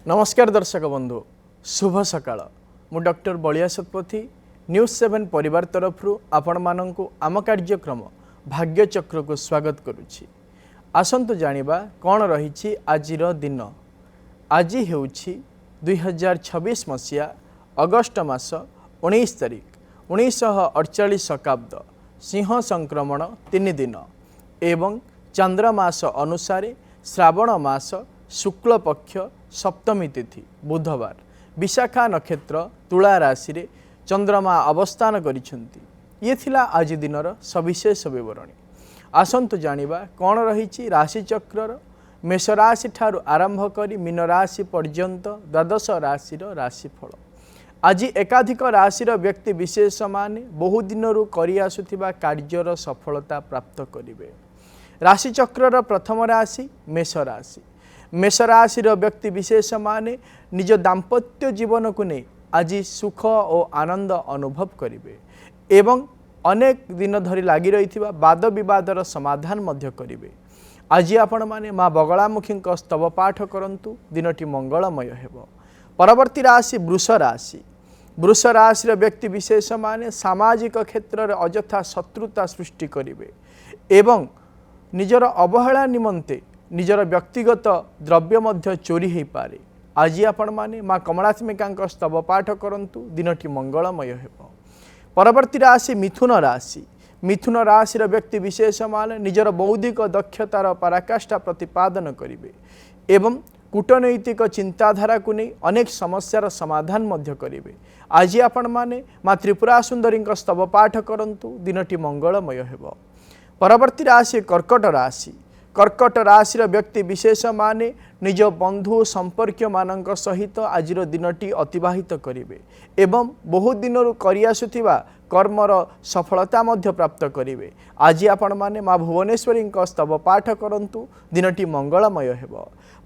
नमस्कार दर्शक बंधु शुभ सकाळ मु डॉक्टर बलिया शतपथी न्यूज 7 परिवार तरफ आपण माननकु आम कार्यक्रम भाग्य चक्र को स्वागत करुछि। आसंतु जानिबा कौन रही आजिर दिन। आज हेउछि 2026 मसीहा अगस्ट मास 19 तारिख 1948 शकाब्द सिंह संक्रमण 3 दिन एवं चंद्रमास अनुसार श्रावण मास शुक्ल पक्ष सप्तमी तिथि बुधवार विशाखा नक्षत्र तुला राशि रे चंद्रमा अवस्थान करिसेंती। ये थिला आज दिनर सविशेष विवरणी। आसंतु जानिबा कौन रही राशि चक्र मेष राशि ठारू आरंभ करी मीन राशि पर्यंत द्वादश राशिर राशिफल। आज एकाधिक राशिर व्यक्ति विशेष माने बहु दिनरू करि आसुथिबा कार्यर सफलता प्राप्त करिवे। राशि चक्रर प्रथम राशि मेष राशि। मेष राशि व्यक्ति विशेष माने निज दाम्पत्य जीवन को नहीं आज सुख और आनंद अनुभव करेंगे एवं अनेक दिन धरी लगी रही वाद विवादर समाधान मध्य करेंगे। आज आपण माने माँ बगलामुखी स्तव पाठ करंतु दिनटी मंगलमय हेब। परवर्ती राशि वृष राशि। वृष राशि व्यक्ति विशेष माने सामाजिक क्षेत्र में अजथा शत्रुता सृष्टि करेंगे एवं निजर अवहेला निमंते निजर व्यक्तिगत द्रव्य मध्य चोरी हो पारे। आज आपण माने माँ कमलात्मिका स्तव पाठ करंतु दिनटी मंगलमय हेब। परवर्ती राशि मिथुन राशि। मिथुन राशि व्यक्ति विशेष माने निजर बौद्धिक दक्षतार पराकाष्ठा प्रतिपादन करेंगे एवं कूटनैतिक चिंताधारा को नहीं अनेक समस्यार समाधान मध्य करेंगे। आज आपण माने माँ त्रिपुरा सुंदरी स्तव पाठ करंतु दिनटी मंगलमय हेब। परवर्ती राशि कर्कट राशि। कर्कट राशि व्यक्ति विशेष माने निज बंधु संपर्क मानक सहित आज दिनटी अतिबाहित करेंगे एवं बहुत दिन करि आसुथिबा कर्मर सफलता मध्य प्राप्त करेंगे। आज आपण माने माँ भुवनेश्वरी स्तव पाठ करंतु दिनटी मंगलमय हेब।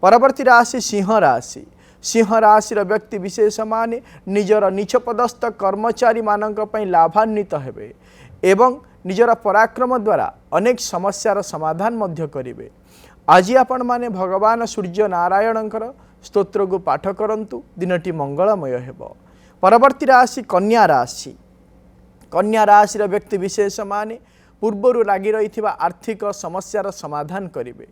परवर्ती राशि सिंह राशि। सिंह राशि व्यक्ति विशेष माने निजर नीचपदस्थ कर्मचारी मानक पई लाभान्वित हेबे एवं निजर पराक्रम द्वारा अनेक समस्यार समाधान मध्य करेंगे। आज आपण माने भगवान सूर्य नारायण स्तोत्र को पाठ करंतु दिनटी मंगलमय हेब। परवर्ती राशि कन्या राशि। कन्या राशि व्यक्ति विशेष माने पूर्वर लगी रही आर्थिक समस्यार समाधान करेंगे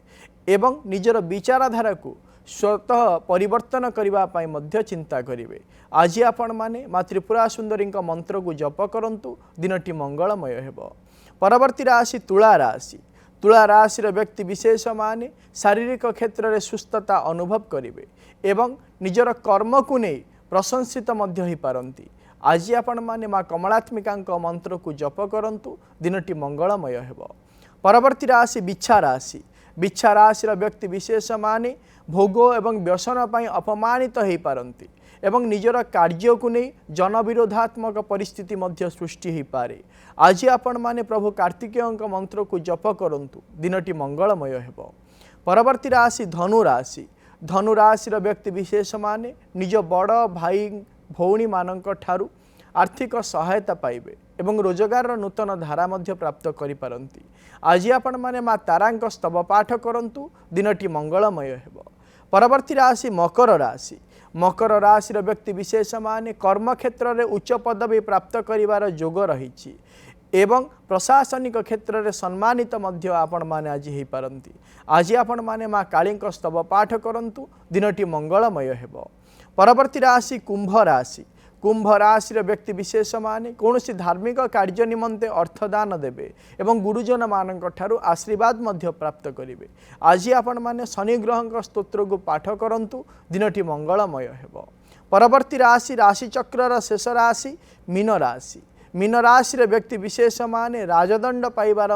एवं निजर विचारधारा को स्वतः परिवर्तन करने मध्य चिंता करेंगे। आज आपण माने माँ त्रिपुरा सुंदरी मंत्र को जप करंतु दिनटी मंगलमय हेब। परवर्ती राशि तुला राशि। तुला राशि व्यक्ति विशेष माने शारीरिक क्षेत्र में सुस्थता अनुभव करेंगे एवं निजर कर्म को नहीं प्रशंसित मध्य हो पारंती। आज आपण माने माँ कमलात्मिका मंत्र को जप करंतु दिनटी मंगलमय हेब। परवर्ती राशि बिच्छा राशि। बिच्छा राशि व्यक्ति विशेष माने भोग एवं व्यसन पर अपमानित हो पारंती एवं निजर कार्य को नहीं जनविरोधात्मक परिस्थिति मध्य सृष्टि हो पारे। आज आपण माने प्रभु कार्तिकेय मंत्र को जप करंतु दिनटी मंगलमय हेब। परवर्ती राशि धनु राशि। धनु राशि व्यक्ति विशेष माने निज बड़ भाई भौणी मानक ठारू आर्थिक सहायता पाइबे एवं रोजगार नूतन धारा मध्य प्राप्त करि पारंती। आज आपण माने माँ तारांक स्तव पाठ करंतु दिनटी मंगलमय हेब। परवर्ती राशि मकर राशि। मकर राशि व्यक्ति विशेष माने कर्म क्षेत्र में उच्च पदवी प्राप्त करिवार योग रही एवं प्रशासनिक क्षेत्र में सम्मानित मध्य आपण माने आज हो पारंती। आज आपण माने माँ काली स्तव पाठ करंतु दिनटी मंगलमय हेब। परवर्ती राशि कुंभ राशि। कुंभ राशि व्यक्ति विशेष माने कौन धार्मिक कार्य निमंते अर्थदान देवे एवं गुरुजन मानक ठारू आशीर्वाद मध्य प्राप्त करेंगे। आज आपण माने शनि ग्रह स्तोत्र को पाठ करंतु दिनटी मंगलमय हेब। परवर्ती राशि राशि चक्र शेष राशि मीन राशि। मीन राशि व्यक्ति विशेष माने राजदंड पाइबार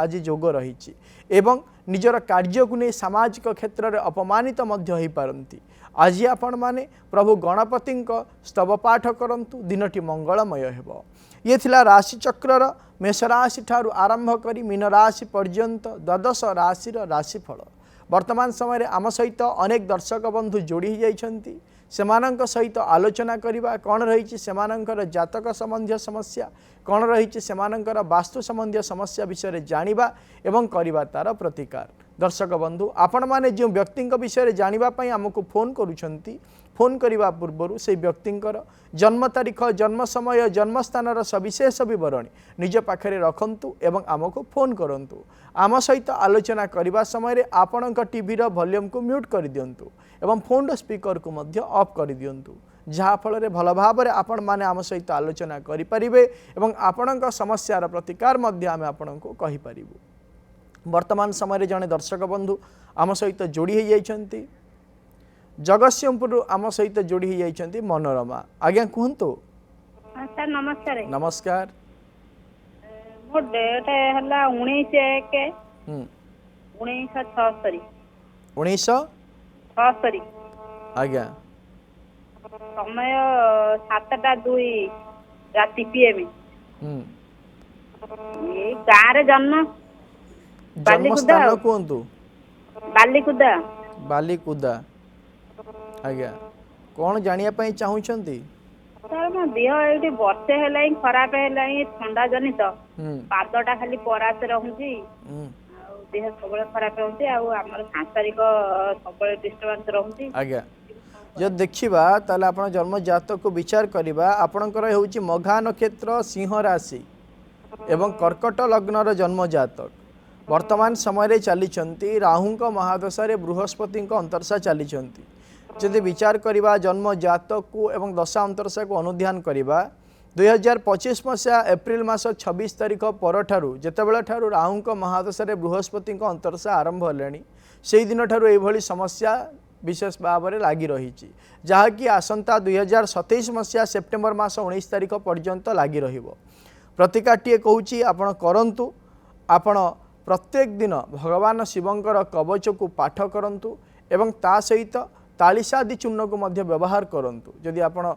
आज योग रही एवं निजर कार्य को नहीं सामाजिक क्षेत्र में अपमानित मध्य हो पारंती। आज आपण माने प्रभु गणपति स्तव पाठ करंतु दिनटी मंगलमय हेब। ये थिला राशि चक्र मेष राशि ठारू आरंभ करी मीन राशि पर्यंत द्वादश राशिर राशिफल। वर्तमान समय आम सहित अनेक दर्शक बंधु जोड़ी जाइछंती सेमानंक सहित आलोचना करिबा कौन रही सेमानंकर जातक संबंधी समस्या कौन रही सेमानंकर वास्तु संबंधी समस्या विषय जानिबा एवं करिबा तार प्रतिकार। दर्शक बंधु आपण माने जो व्यक्ति विषय जानापी आमको फोन करुँच फोन करने पूर्वर से व्यक्तिर जन्म तारीख जन्म समय जन्मस्थान सविशेष बरणी निज पाखे रखु एवं आमको फोन करूँ आम सहित आलोचना करने समय आपण टीवी वॉल्यूम को म्यूट कर दिंतु एवं फोन स्पीकर को ऑफ कर दिंतु जहाँफल भल भाव में आपण मैंने आम सहित आलोचना करें एवं आपण समस्यार प्रतिकार आम आपण को कहीपर। वर्तमान समय जड़े दर्शक बंधु आम सहित जोड़ी होती जगतसिंहपुर आम सहित जोड़ी होती मनोरमा। आज्ञा कहतु। सर नमस्कार। नमस्कार। मो डेट है 19/1/1976। आज्ञा समय 7:02 राति पीएम। ये गाँव जन्म जन्मस्थान कहतु बालीकुदा। बालीकुदा। आज्ञा कौन जानिया चाहूँगी सर मो देह ये वर्षे है खराब है ठंडा जनित पादटा खाली परास रहुची देह सब खराब रोचे आमर सांसारिक सब डिस्टर्बांस रोचे। आज्ञा जो देखा ताले आपण जन्म जातक को विचार करवा आपणकर होची मघा नक्षत्र सिंह राशि एवं कर्कट लग्नर जन्म जातक वर्तमान समय चली राहु महादशा बृहस्पति अंतरसा चली जदि विचार करवा जन्म जातक को एवं दशा अंतरसा को अनुध्यान करवा 2025 मसीहा एप्रिल मास 26 तारीख पर जितेबले राहु महादशा बृहस्पति अंतरसा आरंभ है से दिन ठारू यह समस्या विशेष भाव में लगी रही जहाँकि आसंता 2027 मसीहा सेप्टेम्बर मास 19 तारीख पर्यंत लगी प्रतिकाटे कहूँ आपण करंतु आपण प्रत्येक दिन भगवान शिवंकर कवच को पाठ करंतु एवं ता सहित तालिसादि चूर्ण को मध्य व्यवहार करंतु जदि आपण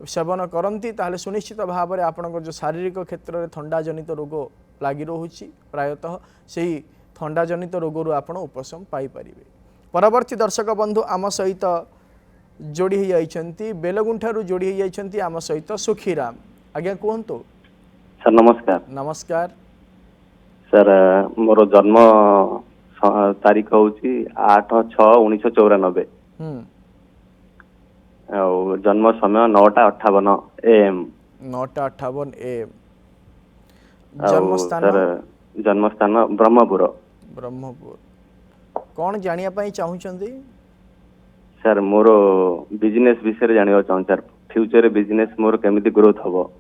सेवन करती ताहले सुनिश्चित भाव में आपण जो शारीरिक क्षेत्र में थंडा जनित रोग लगी रोची प्रायतः से थंडा जनित रोगरू आपण उपशम पाइपर। परवर्ती दर्शक बंधु आम सहित जोड़ी होती बेलगुंठारू जोड़ी होती आम सहित सुखीराम। आज्ञा कहतु। सर नमस्कार। नमस्कार सर मोर जन्म तारीख हूँ 8/6/1994 जन्म समय 9:58 AM। 9:58 AM। जन्मस्थान सर जन्मस्थान ब्रह्मपुर। ब्रह्मपुर कौन जानिया चाहूँगी सर मोर बिजनेस विषय जानिबा चाहूँ सर फ्यूचर बिजनेस मोर केमिति ग्रोथ हबो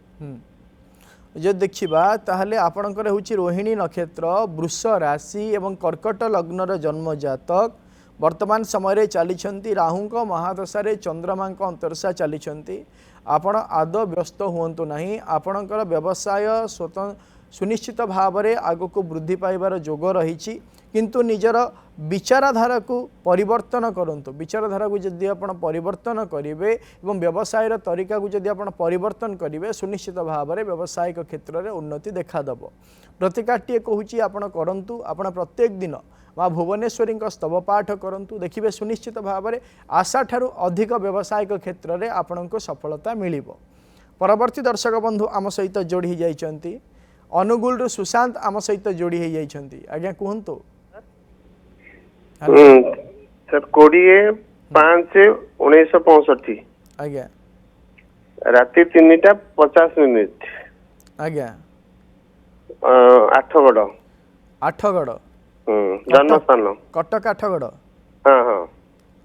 जो देखा ताहले आपणकर होची रोहिणी नक्षत्र वृष राशि एवं कर्कट लग्नर जन्म जातक वर्तमान समय चली राहु महादशा चंद्रमा अंतरसा चली आपण आदौ व्यस्त हूँ ना आपणकर व्यवसाय सुनिश्चित भाव में आग को वृद्धि पाइबार जोग रही किंतु निजर विचारधारा को परिवर्तन करंतु विचारधारा को जदि आप परिवर्तन करेंगे एवं व्यवसाय तरीका को जदि आप परिवर्तन करेंगे सुनिश्चित भाव में व्यावसायिक क्षेत्र में उन्नति देखादेव। प्रतिकाटे कहूँ आपण करंतु आपण प्रत्येक दिन माँ भुवनेश्वरी स्तव पाठ करंतु देखिए सुनिश्चित भाव में आशा ठारू अधिक व्यावसायिक क्षेत्र में आपण को सफलता मिल। परवर्ती दर्शक बंधु आम सहित जोड़ी जाइछंती अनुगुल सुशांत आम सहित जोड़ी जाइछंती। आज्ञा कहतु। सर 20/5/1965 आज्ञा राति 3:50 आज्ञा आठगड़। आठगड़ जन्मस्थान कटक आठगड़। हाँ हाँ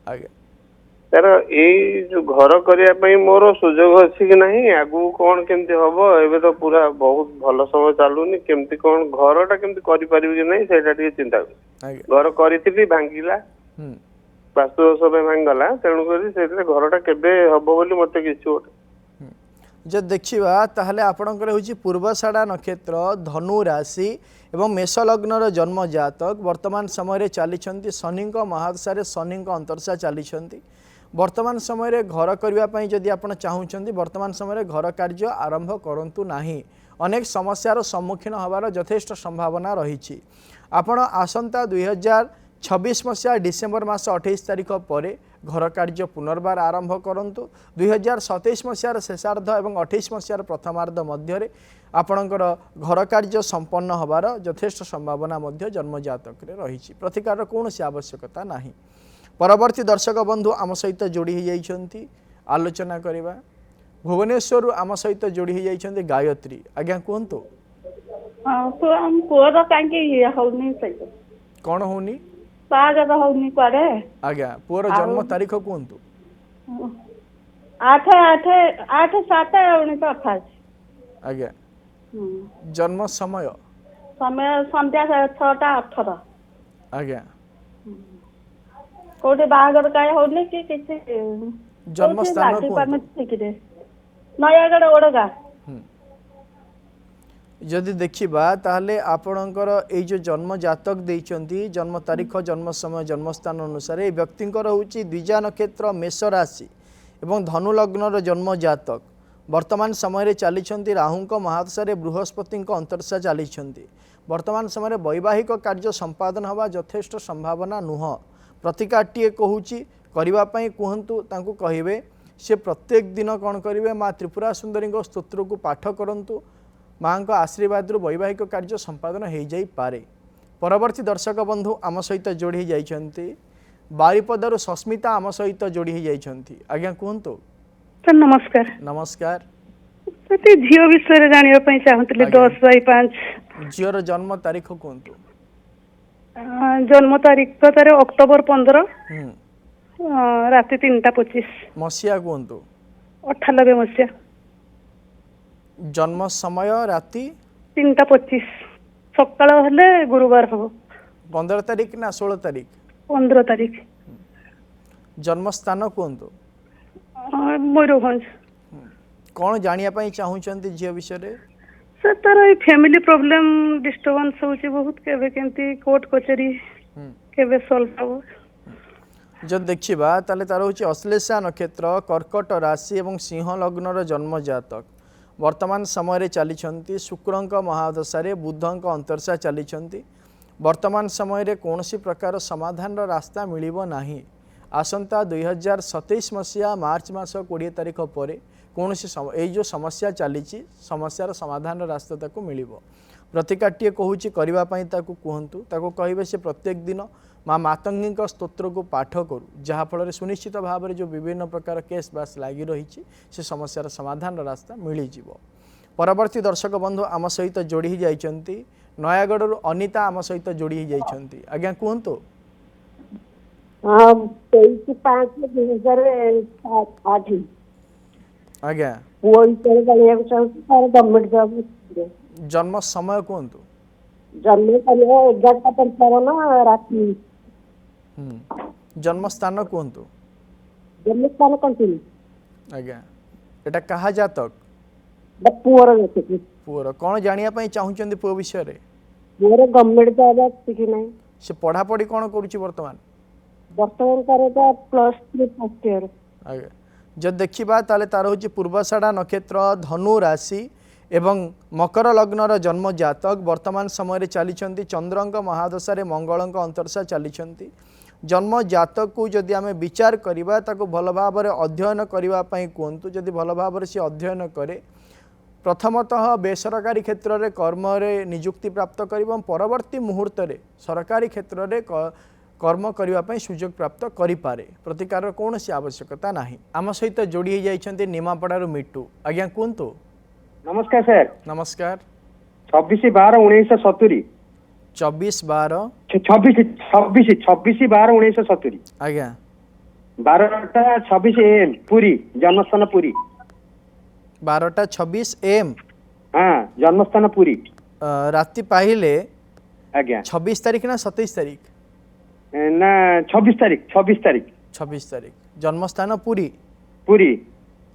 आज्ञा सर ये जो घर करने मोर सुजोग अच्छी कि नहीं आगु कौन केमती हम एबे तो पूरा बहुत भल समय चलुनी केमती कौन घरटा केमती करि परिबे कि नहीं सेटा टिके चिंता घर करी भांगिला वास्तु दोष भांगला तेणु कर घरटा केबे हम बोली मत किसी जो देखा ताहले आपणकर होची पूर्वषाढ़ा नक्षत्र धनु राशि एवं मेष लग्नर जन्म जातक वर्तमान समय चली शनि महादशा शनि अंतरसा चली वर्तमान समय घर करने जदि आप चाहूँगी वर्तमान समय घर कार्य आरंभ करूँ ना अनेक समस्यार सम्मुखीन होवार यथेष्ट संभावना रही आपण आसंता 2026 मसीहा डिसेम्बर मास 28 तारीख पर घर कार्य पुनर्बार आरंभ करंतु 2027 मसीहार शेषार्ध एवं 28 मसीहार प्रथमार्ध मध्य आपणकर घर कार्य संपन्न होबार यथेष्ट संभावना मध्य जन्म जातक रे रही प्रतिकार कौन सी आवश्यकता नहीं। परवर्ती दर्शक बंधु आम सहित जोड़ी हो जाइछंती आलोचना करवा भुवनेश्वर आम सहित जोड़ी हो जाइछंती गायत्री आज्ञा कहतु पुअर कहीं होनी सही कौन होनी बाहर होनी कुआडे आज्ञा पुअर जन्म तारीख कहतु 8/7/1928 आज्ञा जन्म समय समय संध्या 6:18 आज्ञा कोटे बाहागर काय होनी कि किसी जन्म स्थान कहतु नयागढ़ ओडगा जदि देखिबा ताहले आपणकर एई जो जन्म जातक देइचंती जन्म तारीख जन्म समय जन्म स्थान अनुसार ए व्यक्तिंकर होची द्विजा नक्षत्र मेष राशि एवं धनु लग्नर जन्म जातक वर्तमान समय रे चलीछंती राहुंक महादशारे बृहस्पतिंक अंतरशा चलीछंती वर्तमान समय वैवाहिक कार्य संपादन हवा यथेष्ट संभावना नुह प्रतिकारटीए कहूची करबा पई कहंतु तांको कहिबे से प्रत्येक दिन कौन करेंगे माँ त्रिपुरा सुंदरी स्तोत्र को पाठ करंतु माँ का आशीर्वाद वैवाहिक कार्य संपादन हो जाई पारे। परवर्ती दर्शक बंधु आम सहित जोड़ी जाइछंती बारिपदार सस्मिता आम सहित जोड़ी जाइछंती आज्ञा कहतु सर नमस्कार। नमस्कार झील विषय जानापी चाहूली 10/5 झीर जन्म तारीख कहतु जन्म तारीख तार अक्टोबर 15 राति 3:25 मसीहा कहतु 98 मसीहा जन्म समय राति 3:25 सकाळ हेले गुरुवार हम 15 तारीख ना 16 तारीख 15 तारीख जन्म स्थान कहतु मयूरभंज कौन जानिया चाहूँगी झील विषय सर तार फैमिली प्रॉब्लम डिस्टर्बेंस होची बहुत केबे केंती कोर्ट कचेरी केबे सॉल्व हो जब देखा ताले तार हूँ अश्लेषा नक्षत्र कर्कट राशि एवं सिंह लग्नर जन्म जातक वर्तमान समय चली शुक्रंक महादशारे बुधंक अंतरशा चली वर्तमान समय कौन सी प्रकार समाधान रास्ता मिलिबो नाही। आसंता 2027 मसीहा मार्च मास 20 तारीख पर कौन सी जो समस्या चली समस्यार समाधान रास्ता ताको मिलिबो प्रतिकारटीए कहूँ करने कहतु कहे से प्रत्येक दिन माँ मातंगी स्तोत्र को पाठ करूँ जहाँफल सुनिश्चित भाव में जो विभिन्न प्रकार केस बास लगी रही से समस्यार समाधान रास्ता मिलଯିव। परवर्ती दर्शक बंधु आम सहित जोड़ी जाइछंती नयागढ़ अनिता आम सहित जोड़ी जाइछंती आज्ञा कहतु 23/5/2008 आज्ञा गवर्नमेंट जॉब जन्म समय कहतु जन्म 11:55 राति जन्म स्थान कहतु जन्म स्थान कंटिन्यू आज्ञा एटा कहा जातक पुअर पुअर कौन जानिया चाहूँगी पुओ विषय मोर गवर्नमेंट जॉब अच्छी नहीं से पढ़ापढ़ी कौन करुच्ची वर्तमान +3 फर्स्ट ईयर आज्ञा जब देखा ताले तार हूँ पूर्वाषाढ़ा नक्षत्र धनु राशि एवं मकर लग्नर जन्म जातक वर्तमान समय चली चंद्रंक महादशारे मंगलंक अंतरशा चली जन्म जातक को जदि आम विचार करवा ताको भल भाव अध्ययन करने कहतु जदि भल भाव से अध्ययन करे प्रथमतः बेसरकारी क्षेत्र में कर्म निजुक्ति प्राप्त कर परवर्ती मुहूर्त सरकारी क्षेत्र में कर्म करने सुजोग प्राप्त करें प्रतिकार कौन सी आवश्यकता नहीं। आम सहित जोड़ी जाइछंती निमापड़ारू मिट्टू आज्ञा कहतु नमस्कार सर। नमस्कार 26/12/1970 26/12/1970 आज्ञा 12:26 AM पुरी जन्मस्थान पुरी 12:26 AM हाँ जन्मस्थान पुरी राति पाहिले आज्ञा 26 तारीख ना 27 तारीख ना 26 तारीख जन्मस्थान पुरी पुरी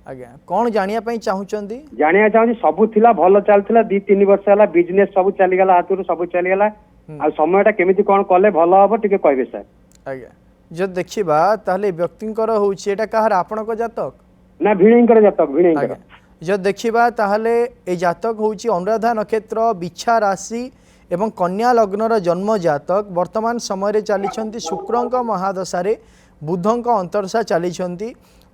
आज्ञा कौन जानिया चाहूँगी जानिया चाहूँ सब थिला भल चलता 2-3 वर्ष है बिजनेस सब चलीगला हाथ सब चलीगला आ समयटा केमिति कौन कले भल हम टिके कहबे सर आज्ञा जब देखा ताहले व्यक्तिंकर होउछि एटा कहार आपणक जातक ना भिणेंकर जातक भिणेंकर जब देखा ताहले ए जातक होउछि अनुराधा नक्षत्र बिछा राशि एवं कन्या लग्नर जन्म जातक वर्तमान समय चली शुक्रंक महादशारे बुधंक अंतरसा चली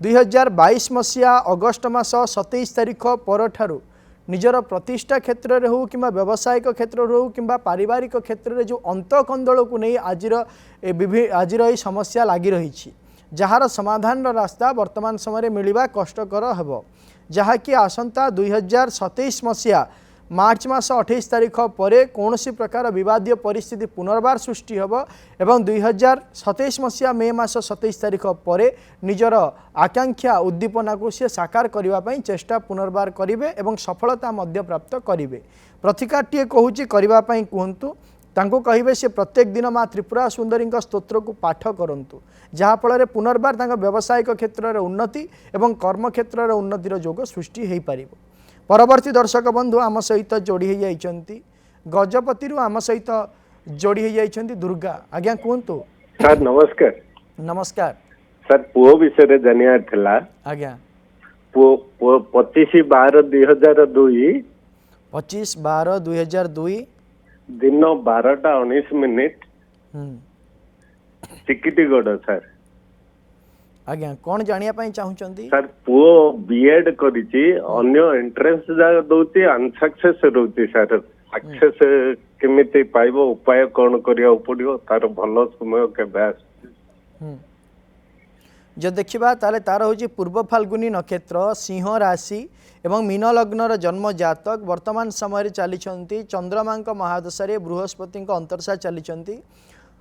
2022 मसीहा अगस्ट मास 27 तारिख परठारु निजर प्रतिष्ठा क्षेत्र में हो कि व्यावसायिक क्षेत्र में हो कि पारिवारिक क्षेत्र में जो अंतकंदल को नहीं आज समस्या लगी रही जार समाधान रास्ता वर्तमान समय मिलवा कष्टकर हेब जहाँकि आसंता 2027 मसीहा मार्च मास 28 तारिख पर कौन प्रकार विवादीय परिस्थिति पुनर्बार सृष्टि हेब एवं 2027 मसीहा मे मास 27 तारिख पर निजर आकांक्षा उद्दीपना को सी साकार करने चेष्टा पुनर्बार करेंगे एवं सफलता मध्य प्राप्त करेंगे प्रतिकारटीए कहूँ करने कहतु तांको कहिबे से प्रत्येक दिन माँ त्रिपुरा सुंदरी स्तोत्र को पाठ करंतु जहाँफल पुनर्बार तांको व्यावसायिक क्षेत्र में उन्नति एवं कर्म क्षेत्र में उन्नतिर जोग सृष्टि हो पार। परवर्ती दर्शक बंधु आम सहित जोड़ी हो जाइछंती गजपति आम सहित जोड़ी हो जाइछंती दुर्गा आज्ञा कहतु सर नमस्कार। नमस्कार सर पुओ विषय जानियार थिला आज्ञा पुओ 25/12/2002 25/12/2002 दिन 12:19 चिकिटीगढ़ सर आज्ञा कौन जानिया पाई चाहुचंती सर पुओ बीएड करिछि अन्य एंट्रेंस जा दोति अनसक्सेस रहउति सर सक्सेस केमिति पाइबो उपाय कोन करिया पड़ियो तार भलो समय केबे जो देखा ताले तार हूँ पूर्व फाल्गुनी नक्षत्र सिंह राशि एवं मीन लग्नर जन्म जातक वर्तमान समय चली चंद्रमा महादशा बृहस्पति अंतरसा चली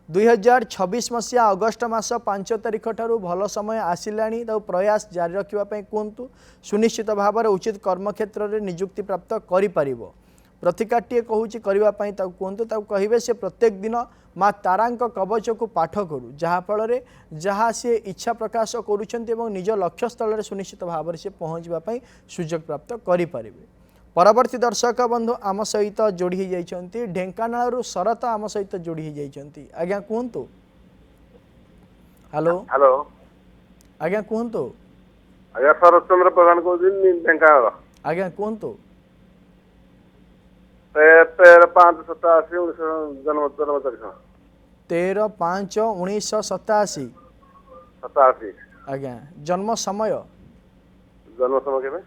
2026 मसीहा अगस्ट मास 5 तारिख ठारू भल समय आसिला प्रयास जारी रखापी कहतु सुनिश्चित भाव में उचित कर्मक्षेत्र में निजुक्ति प्राप्त करें प्रतिकारटीए कहूँ करने कहतु कहे से प्रत्येक दिन माँ तारांक कवच को पाठ करू जहाँफल जहाँ सी इच्छा प्रकाश करुँच निज लक्ष्य स्थल में सुनिश्चित भाव में पहुँचापी सुजोग प्राप्त करें। परवर्ती दर्शक बंधु आम सहित जोड़ी हो जाइछंती ढेंकानाल शरत आम सहित जोड़ी हो जाइछंती आज्ञा कहतु हेलो हेलो आज्ञा कहतु आज्ञा शरत चंद्र प्रधान कहउछिन ढेंकानाल आज्ञा कहतु 13/5/87 जन्म तारीख 13/5/1987 आज्ञा जन्म समय केबे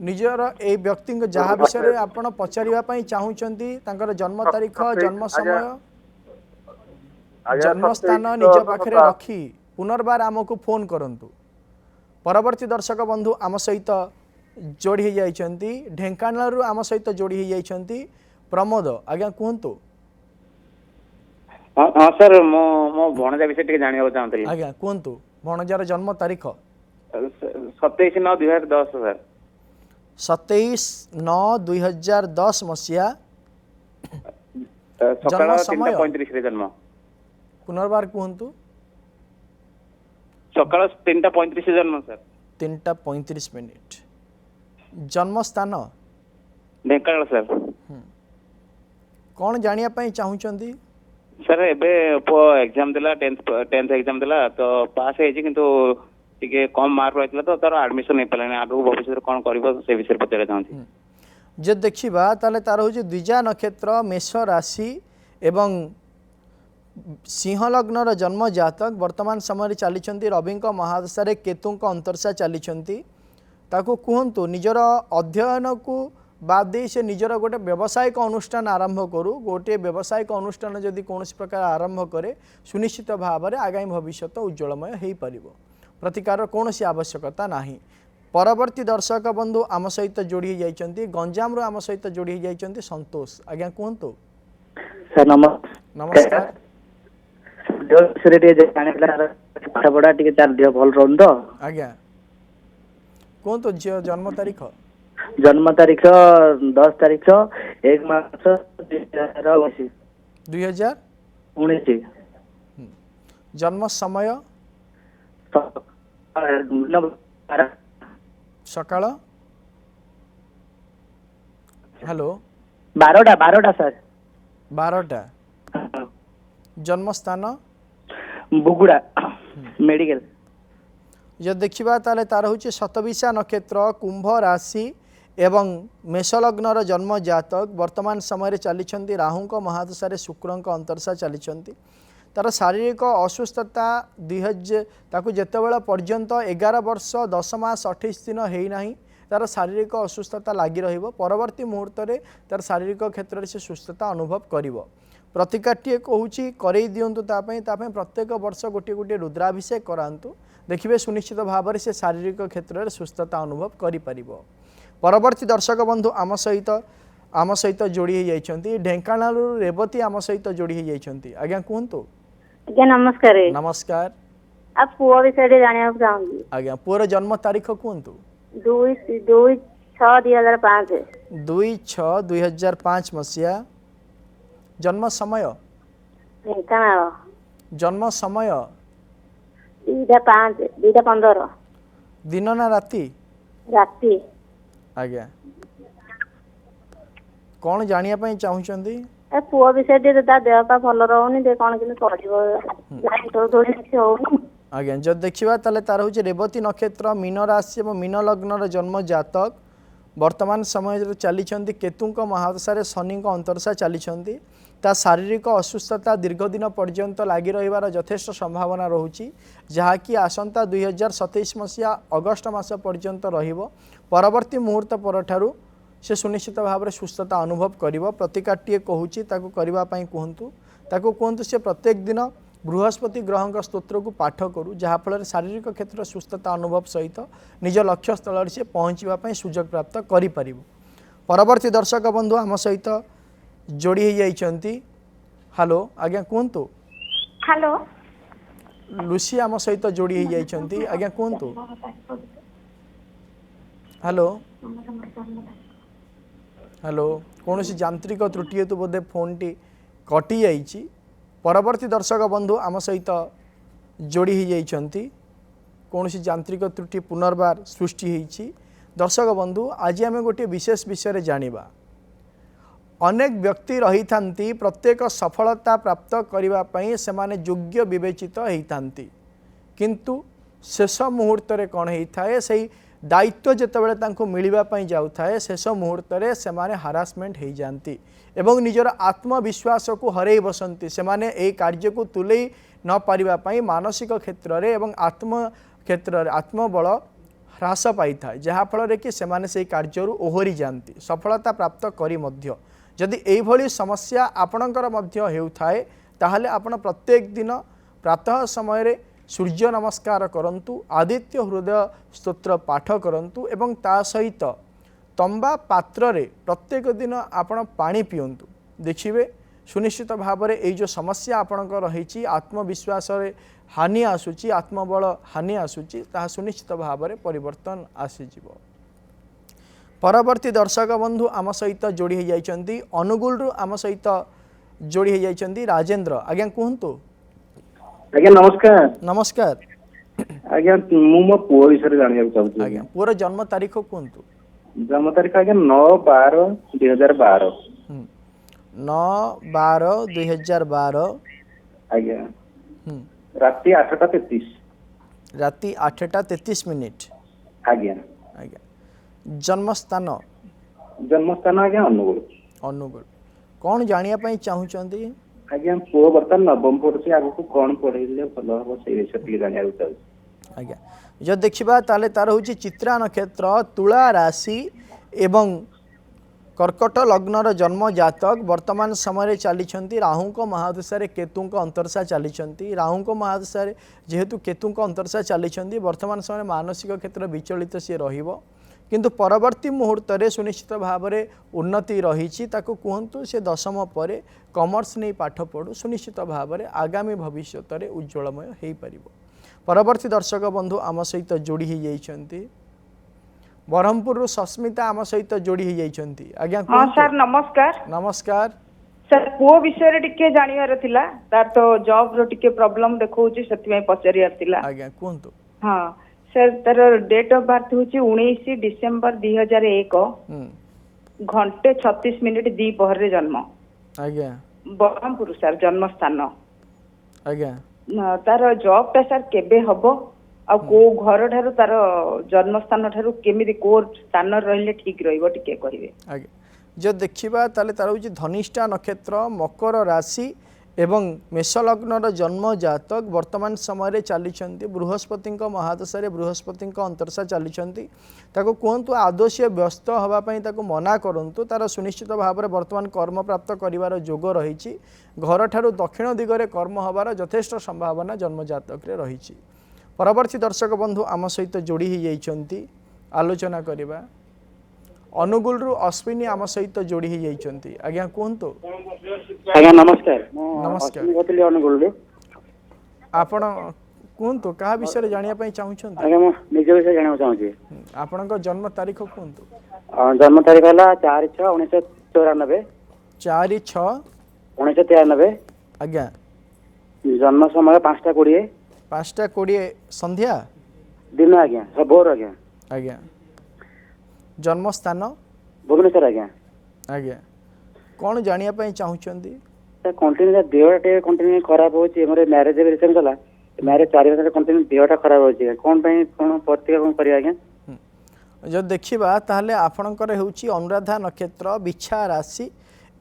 निजर ए व्यक्ति जहाँ विषय आपण पचारिबा चाहूचंती तांकर जन्म तारीख जन्म समय जन्म स्थान निज पाखरे रखी पुनर्बार आमको फोन करंतु। परवर्ती दर्शक बंधु आम सहित जोड़ी हो जाइछंती ढेंकानाल आम सहित जोड़ी हो जाइछंती प्रमोद आज्ञा कहतु हाँ सर मो भणजा विषय टिके जानिया चाहतली आज्ञा कहतु भणजार जन्म तारीख 27/9/2010 सर 27/9/2010 मसीहा सकाळ 3:35 रे जन्म पुनर्बार कहतु सकाळ 3:35 रे जन्म सर 3:35 जन्म स्थान ढेंकानाल सर कौन जानिया पाई चाहूचंती सर एबे एग्जाम दिला 10th एग्जाम दिला तो पास है किंतु टिके कम मार्क रहितला तो तार एडमिशन नै पलाने आगु भविष्य रे कोन करबो से विषय पचारे चाहती जे देखिबा ताले तार होची द्विजा नक्षत्र मेष राशि एवं सिंह लग्नर जन्म जातक वर्तमान समय चली रवि महादशा रे केतु अंतरसा चली ताको कहतु निजर अध्ययन को बाद दे से निजर गोटे व्यावसायिक अनुष्ठान आरंभ करू गोटे व्यावसायिक अनुष्ठान जदि कौन प्रकार आरंभ करे सुनिश्चित भाव में आगामी भविष्य उज्जवलमय हो पार प्रतिकार कौन आवश्यकता नाही। परवर्ती दर्शक बंधु आम सहित जोड़ी जाइछंती गंजाम आम सहित जोड़ी जाइछंती संतोष आज्ञा कहतु सर नमस्कार पाठ पढ़ा टिके चार दियो भल रहन तो आज्ञा कहतु झियो जन्म तारीख 10 तारीख 1 मार्च 2019 जन्म समय सकाळ हेलो 12टा सर 12टा जन्म स्थान बुगुड़ा मेडिकल जो देखा ताले तार हूँ शतविशा नक्षत्र कुंभ राशि एवं मेषलग्नर जन्म जातक वर्तमान समय चली राहु महादशा शुक्र अंतरसा चली तार शारीरिक असुस्थता 2000 ताकू जेतेबेला पर्यंत 11 वर्ष 10 मास 28 दिन होना तार शारीरिक असुस्थता लगी रहिबो परवर्ती मुहूर्त रे तार शारीरिक क्षेत्र में से सुस्थता अनुभव करिवो प्रतिकाटीए कहूँ करई दिंतु प्रत्येक वर्ष गोटे गोटे रुद्राभिषेक करातु देखिए सुनिश्चित भाव में से शारीरिक क्षेत्र में सुस्थता अनुभव करि परवर्ती दर्शक बंधु आम सहित जोड़ी होती ढेंकानाल रेवती आम सहित जोड़ी होती आज्ञा कहतु आज्ञा नमस्कार नमस्कार आप पुओ विषय जाना चाहूँगी आज्ञा पुअर जन्म तारीख कहतु 2/6/2005 2/6/2005 मसीहा जन्म समय ढेंकानाल जन्म समय 2:05 2:15 दिन ना राति राति आज्ञा कौन जानिया चाहूँगी ए पुओ विषय देह पा भल रोनी दे कौन कि आज्ञा जब देखा तार हूँ रेवती नक्षत्र मीन राशि और मीन लग्न जन्म जातक वर्तमान समय चली केतुंक महादशा शनि अंतरशा चली शारीरिक असुस्थता दीर्घ दिन पर्यंत लगी रही यथेष्ट संभावना रोची जहाँकि आसंता 2027 मसीहा अगस्ट मास पर्यंत परवर्ती मुहूर्त पर से सुनिश्चित भाव में सुस्थता अनुभव कर प्रतिकाटीए कहूँ कहतु कहतु से प्रत्येक दिन बृहस्पति ग्रह स्तोत्र को पाठ करूँ जहाँफल शारीरिक क्षेत्र सुस्थता अनुभव सहित निज लक्ष्य स्थल से पहुँचापी सुजोग प्राप्त करि परिबो। परवर्ती दर्शक बंधु आम सहित जोड़ी होती हेलो आज्ञा कहतु हेलो लुसी आम सहित जोड़ी होती आज्ञा कहतु हेलो हेलो कौन सी यांत्रिक त्रुटि हेतु बोधे फोन टी कटि जाइए परवर्ती दर्शक बंधु आम सहित जोड़ी होती कौन सी यांत्रिक त्रुटि पुनर्बार सृष्टि होती दर्शक बंधु आज आम गोटे विशेष विषय जानिबा अनेक व्यक्ति रही थांती प्रत्येक सफलता प्राप्त करने से माने योग्य विवेचित होती किंतु शेष मुहूर्त रे कौन होता है सही दायित्व जितेबाला तांको मिलवाई जाऊए शेष मुहूर्त रे से माने हारासमेंट हो जाती एवं निजर आत्मविश्वास को हरई बसंती से माने ए कार्य को तुले न पारिबापई मानसिक क्षेत्र रे एवं आत्म क्षेत्र आत्मबल ह्रास पाई था जहाँफल कि सेमाने से कार्य ओहरी जाती सफलता प्राप्त करी मध्य जदि एभली समस्या आपणकर मध्य हेउथाए ताहले आपण प्रत्येक दिन प्रातः समय सूर्य नमस्कार करंतु आदित्य हृदय स्तोत्र पाठ करंतु एवं ता सहित तंबा पात्र रे प्रत्येक दिन आपण पानी पियंतु देखिए सुनिश्चित भाव में ये जो समस्या आपणकर रही आत्मविश्वास रे हानि आसूची आत्मबल हानि आसूची ता सुनिश्चित भाव में परिवर्तन आसीजिवो। परवर्ती दर्शक बंधु आम सहित जोड़ी होती अनुगुल आम सहित जोड़ी होती राजेंद्र आज्ञा कहतु आज्ञा नमस्कार नमस्कार आज्ञा मो पुओ विषय जानिया चाहूँ आज्ञा पुअर जन्म तारीख कहतु जन्म तारीख आज्ञा 9/12/2012 9/12/2012 आज्ञा राति 8:33 राति 8:33 आज्ञा आज्ञा जन्मस्थान आज्ञा अनुगुल अनुगुल कौन जानिया चाहूँगी आज्ञा पुओ बर्तमान नवम पढ़ुची आगु कौन पढ़ेले भल हम से विषय जानिया चाहूँ आज्ञा जब देखा ताले तार हूँ चित्रा नक्षत्र तुला राशि एवं कर्कट लग्नर जन्म जातक वर्तमान समय चली राहु महादशा केतु अंतरशा चली राहु महादशा जेहेतु केतु अंतरशा चली वर्तमान समय मानसिक क्षेत्र विचलित सी रहिबो किंतु परवर्ती मुहूर्त रे सुनिश्चित भाव में उन्नति रही कहतु से दशम पर कॉमर्स नहीं पाठ पढ़ू सुनिश्चित भाव में आगामी भविष्य में उज्ज्वलमय हो पार। परवर्ती दर्शक बंधु आम सहित जोड़ी होती ब्रह्मपुर सस्मिता आम सहित जोड़ी होती आज्ञा हाँ सर नमस्कार नमस्कार सर पुओ विषय टिके जानियार थिला तार तो जॉब रो टिके प्रॉब्लम देखौची सतिमै पचारियार थिला आज्ञा कहतु हाँ सर तार डेट ऑफ बर्थ होची 19 डिसेंबर 2001 घंटे 36 मिनिट द्विपहर रे जन्म आज्ञा ब्रह्मपुर सर जन्म स्थान आज्ञा तार जॉब टा सर केबे हबो आ को घर ठारू तार जन्म स्थान ठारू केमिति को स्थान रहिले ठीक रहइबो टिके कहिबे आज्ञा जो देखिबा ताले तार होची धनिष्ठा नक्षत्र मकर राशि एवं मेष लग्नर जन्म जातक वर्तमान समय चली बृहस्पति महादशा बृहस्पति अंतरसा चली कहतु आदौ सी व्यस्त होगापी मना करूँ तार सुनिश्चित भाव में वर्तमान कर्म प्राप्त कर जोग रही घर ठारू दक्षिण दिगरे कर्म होबार यथेष्ट संभावना जन्म जातक रही। परवर्ती दर्शक बंधु आम सहित जोड़ी ही आलोचना करवा अनुगुल रु अश्विनी आम सहित जोड़ी ही आज्ञा कहतु। आज्ञा नमस्कार। नमस्कार अनुगुल आपण कहतु क्या विषय जाना चाहूँ आज्ञा मो निज विषय जाना चाहूँ आपण जन्म तारीख कहतु। जन्म तारीख है 4/6/1994 4/6/1993 आज्ञा जन्म समय 5:20 5:20 संध्या दिन आज्ञा भोर आज्ञा आज्ञा जन्म स्थान भुवनेश्वर आज्ञा आज्ञा कौन जानिया चाहूँगी कंटिन्यू देहटा कंटिन्यू खराब होची मोर मैरिज रिसेंट चला मैरिज 4 वर्ष कंटिन्यू देहटा खराब होची कौन पे कौन प्रतिक्रिया कौन करिया आज्ञा जो देखिबा ताहले आपणकर हेउची अनुराधा नक्षत्र बिछा राशि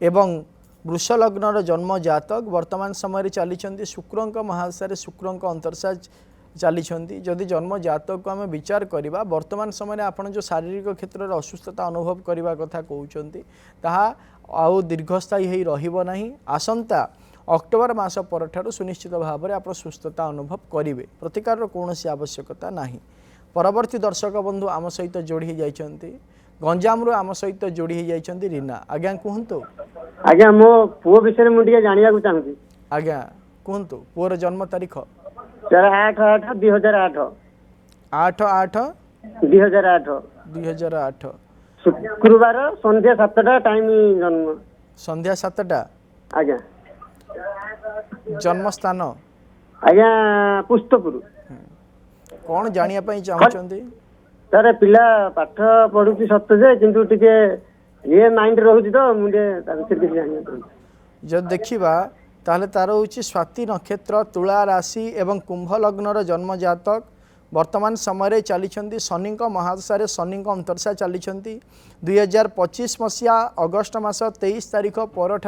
एवं वृष लग्नर जन्म जातक वर्तमान समय चली शुक्रंक महादशा शुक्रंक अंतरसा चली जदि जन्म जातक को आम विचार करवा वर्तमान समय आप जो शारीरिक क्षेत्र में असुस्थता अनुभव करने कथा कहते आउ दीर्घस्थायी हो रही आसंता अक्टोबर मास पर सुनिश्चित भाव में आप सुस्थता अनुभव करेंगे प्रतिकार कौन आवश्यकता ना। परवर्ती दर्शक बंधु आम सहित जोड़ी जाइछन्ति गंजाम रु आम सहित जोड़ी जाइछन्ति रीना आज्ञा कहतु। आज्ञा मो पुओ विषय मुझे जानिया चाहूँगी आज्ञा कहतु पुओर जन्म तारीख 8/8/2008 8/8/2008 शुक्रवार संध्या 7टा टाइम जन्म संध्या 7टा आज्ञा जन्म स्थान आज्ञा पुष्टपुर कौन जानिया चाहूँगी तार पिला पाठ पढ़ुची सत्य जे किंतु टिके ये माइंड रहुची तो मुझे जानिया जब देखिबा ताहले तार होची स्वाति नक्षत्र तुला राशि एवं कुंभ लग्नर जन्म जातक वर्तमान समय चली शनि महादशा शनि अंतरसा चली 2025 मसीहा अगस्ट मास 23 तारीख पर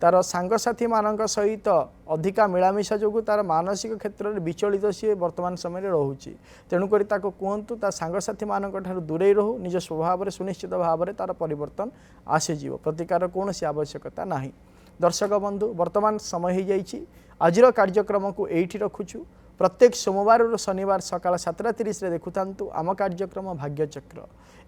तार सांगसाथी मानक सहित अधिका मिलामिशा जो तार मानसिक क्षेत्र में विचलित सी वर्तमान समय रोचे तेणुक कहतु तार सांगसाथी मानक दूरे रहू निज स्वभाव में सुनिश्चित भाव में तार परिवर्तन आसीज प्रतिकार कौन आवश्यकता ना। दर्शक बंधु वर्तमान समय हो जाइए आज कार्यक्रम को यही रखुचु प्रत्येक सोमवार और शनिवार सकाल 7:30 देखुता आम कार्यक्रम भाग्यचक्र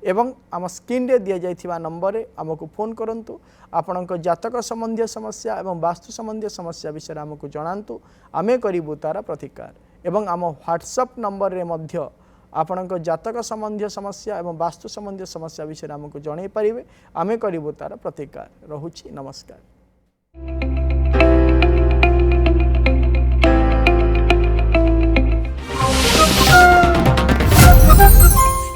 एवं आम स्क्रीन रे दि जाइथिबा नंबर रे आमको फोन करंतु आपणक जातक संबंधी समस्या एवं वास्तु संबंधी समस्या विषय आमको जणांतु आमे करिबु तार प्रतिकार एवं आम व्हाट्सएप नंबर रे मध्य आपणक जातक संबंधी समस्या एवं वास्तु संबंधी समस्या विषय आमको जणाई पारिबे आमे करिबु तार प्रतिकार। रहुछि नमस्कार।